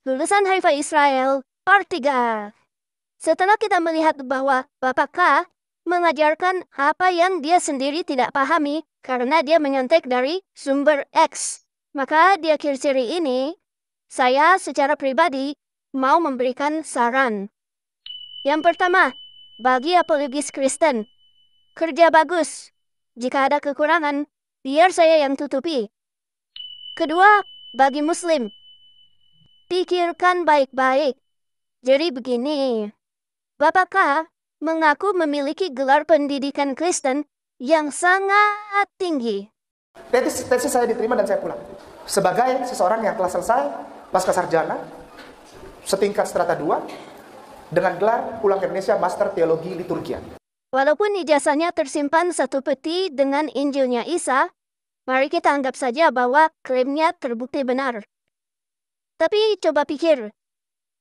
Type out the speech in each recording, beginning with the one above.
Lulusan Haifa Israel, Part 3. Setelah kita melihat bahwa Bapak K mengajarkan apa yang dia sendiri tidak pahami karena dia menyontek dari sumber X, maka di akhir seri ini, saya secara pribadi mau memberikan saran. Yang pertama, bagi apologis Kristen, kerja bagus. Jika ada kekurangan, biar saya yang tutupi. Kedua, bagi Muslim, pikirkan baik-baik. Jadi begini, Bapak K mengaku memiliki gelar pendidikan Kristen yang sangat tinggi. Tesis saya diterima dan saya pulang. Sebagai seseorang yang telah selesai pasca sarjana, setingkat strata 2, dengan gelar pulang ke Indonesia Master Teologi Liturgia. Walaupun ijazahnya tersimpan satu peti dengan Injilnya Isa, mari kita anggap saja bahwa klaimnya terbukti benar. Tapi coba pikir,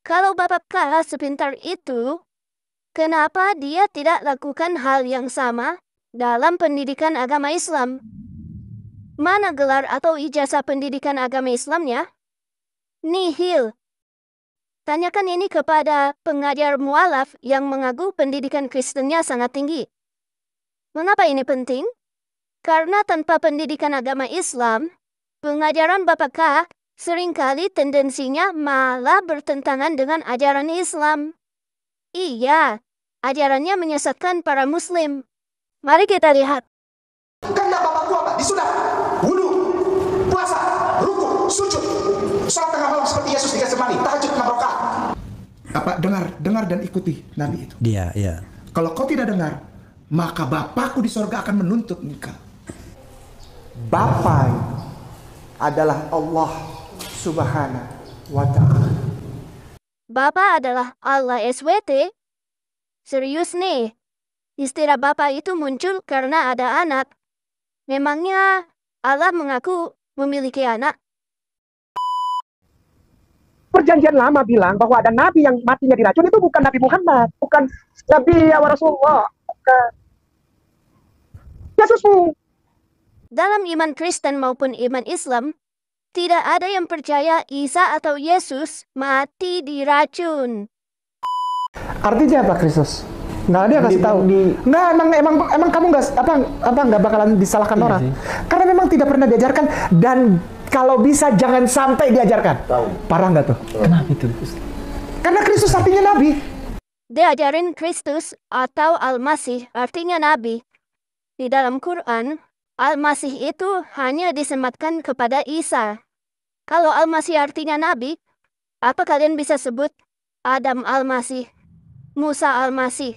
kalau Bapak K sepintar itu, kenapa dia tidak lakukan hal yang sama dalam pendidikan agama Islam? Mana gelar atau ijazah pendidikan agama Islamnya? Nihil. Tanyakan ini kepada pengajar mualaf yang mengaku pendidikan Kristennya sangat tinggi. Mengapa ini penting? Karena tanpa pendidikan agama Islam, pengajaran Bapak K seringkali tendensinya malah bertentangan dengan ajaran Islam. Iya, ajarannya menyesatkan para Muslim. Mari kita lihat. Karena bapakku apa? Disunat, wudhu, puasa, ruku, sujud, sholat tengah malam seperti Yesus di Getsemani, tahajud 6 rakaat. Apa? Dengar dan ikuti Nabi itu. Iya. Kalau kau tidak dengar, maka Bapakku di sorga akan menuntut engkau. Bapa adalah Allah Subhanahu wa Ta'ala. Bapa adalah Allah SWT. Serius nih, istilah Bapa itu muncul karena ada anak. Memangnya Allah mengaku memiliki anak? Perjanjian lama bilang bahwa ada nabi yang matinya diracun, itu bukan Nabi Muhammad, bukan Nabi ya Rasulullah, bukan Yesusmu. Dalam iman Kristen maupun iman Islam, tidak ada yang percaya Isa atau Yesus mati diracun. Artinya apa Kristus? Nggak ada yang kasih tahu. Nggak, emang kamu nggak bakalan disalahkan orang. Sih. Karena memang tidak pernah diajarkan, dan kalau bisa jangan sampai diajarkan. Parah nggak tuh? Kenapa itu? Karena Kristus artinya nabi. Diajarin Kristus atau Al-Masih artinya nabi. Di dalam Quran, Al-Masih itu hanya disematkan kepada Isa. Kalau Al-Masih artinya nabi, apa kalian bisa sebut Adam Al-Masih, Musa Al-Masih,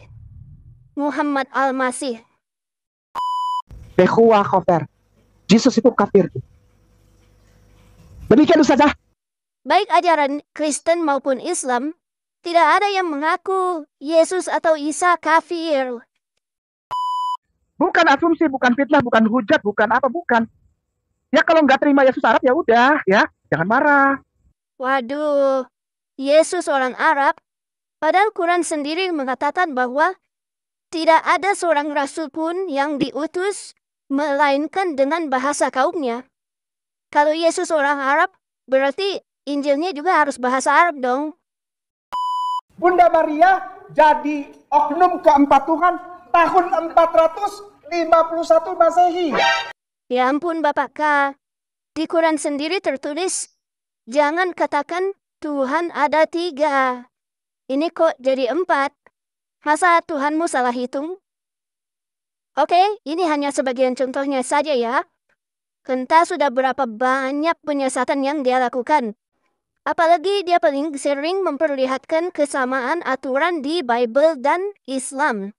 Muhammad Al-Masih? Behuwa kafir. Yesus itu kafir. Demikian Ustazah. Baik ajaran Kristen maupun Islam, tidak ada yang mengaku Yesus atau Isa kafir. Bukan asumsi, bukan fitnah, bukan hujat, bukan apa, bukan. Ya kalau nggak terima Yesus Arab ya udah, ya jangan marah. Waduh, Yesus orang Arab, padahal Quran sendiri mengatakan bahwa tidak ada seorang rasul pun yang diutus melainkan dengan bahasa kaumnya. Kalau Yesus orang Arab, berarti Injilnya juga harus bahasa Arab dong. Bunda Maria jadi oknum keempat Tuhan tahun 451 Masehi. Ya ampun Bapak K, di Quran sendiri tertulis, jangan katakan Tuhan ada 3. Ini kok jadi 4? Masa Tuhanmu salah hitung? Oke, ini hanya sebagian contohnya saja ya. Entah sudah berapa banyak penyesatan yang dia lakukan. Apalagi dia paling sering memperlihatkan kesamaan aturan di Bible dan Islam.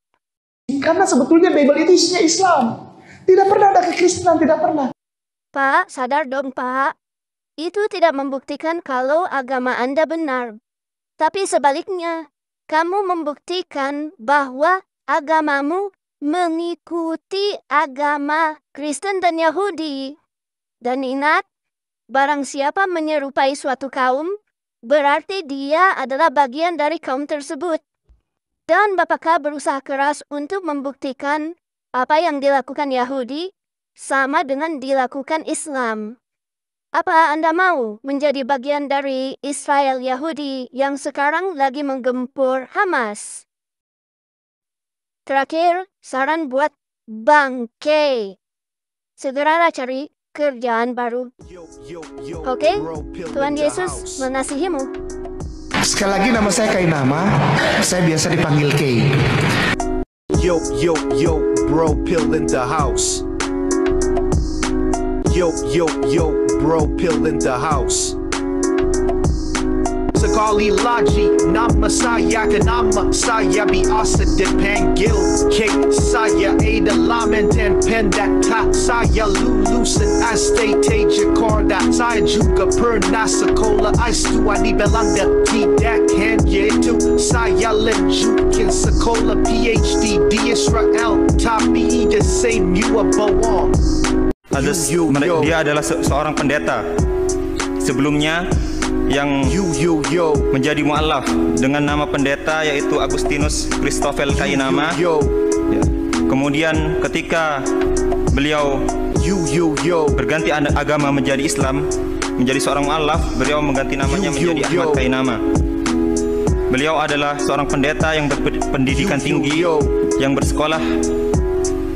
Karena sebetulnya Bible itu isinya Islam. Tidak pernah ada kekristenan, tidak pernah. Pak, sadar dong Pak. Itu tidak membuktikan kalau agama Anda benar. Tapi sebaliknya, kamu membuktikan bahwa agamamu mengikuti agama Kristen dan Yahudi. Dan ingat, barang siapa menyerupai suatu kaum, berarti dia adalah bagian dari kaum tersebut. Dan Bapak K berusaha keras untuk membuktikan apa yang dilakukan Yahudi sama dengan dilakukan Islam. Apa Anda mau menjadi bagian dari Israel Yahudi yang sekarang lagi menggempur Hamas? Terakhir, saran buat Bang K. Segeralah cari kerjaan baru. Oke? Tuhan Yesus mengasihimu. Sekali lagi nama saya Kainama, saya biasa dipanggil Kay. Yo, bro, pill in the house. Yo, bro, pill in the house. Sekali lagi nama saya Kainama, saya biasa dipanggil K. Saya ada laman dan pendat, saya lulusan STT Jakarta. Saya juga pernah sekolah S2 di Belanda. Tidak hanya itu, saya lanjutkan sekolah PhD di Israel. Tapi the same you are bohong. Dia adalah seorang pendeta sebelumnya yang menjadi mu'alaf dengan nama pendeta yaitu Agustinus Christoffel Kainama. Ya. Kemudian ketika beliau berganti agama menjadi Islam, menjadi seorang mu'alaf, beliau mengganti namanya menjadi Ahmad Kainama. Beliau adalah seorang pendeta yang berpendidikan tinggi, yang bersekolah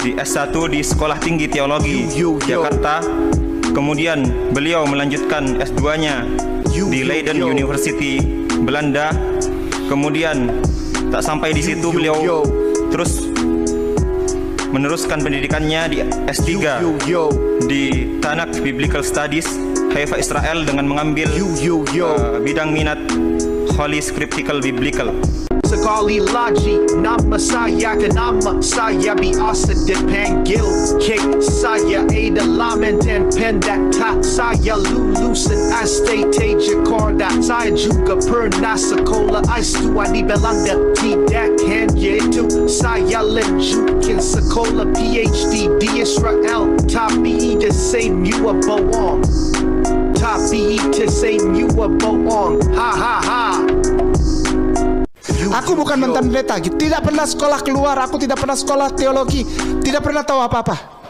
di S1 di Sekolah Tinggi Teologi Jakarta. Kemudian beliau melanjutkan S2-nya di Leiden University Belanda. Kemudian tak sampai di situ, beliau terus meneruskan pendidikannya di S3 di Tanakh Biblical Studies Haifa Israel dengan mengambil bidang minat Holy Scriptural Biblical. Sekali lagi nama saya Kainama, saya biasa dipanggil K. Saya ada laman dan pendat, saya lulusan STT Jakarta. Saya juga pernah sekolah S2 di Belanda. Tidak hanya itu, saya lanjutkan sekolah PhD di Israel. Tapi the same you are bohong. Tapi the same you are bohong. Ha ha ha. Aku bukan mantan pendeta, tidak pernah sekolah keluar, aku tidak pernah sekolah teologi, tidak pernah tahu apa-apa.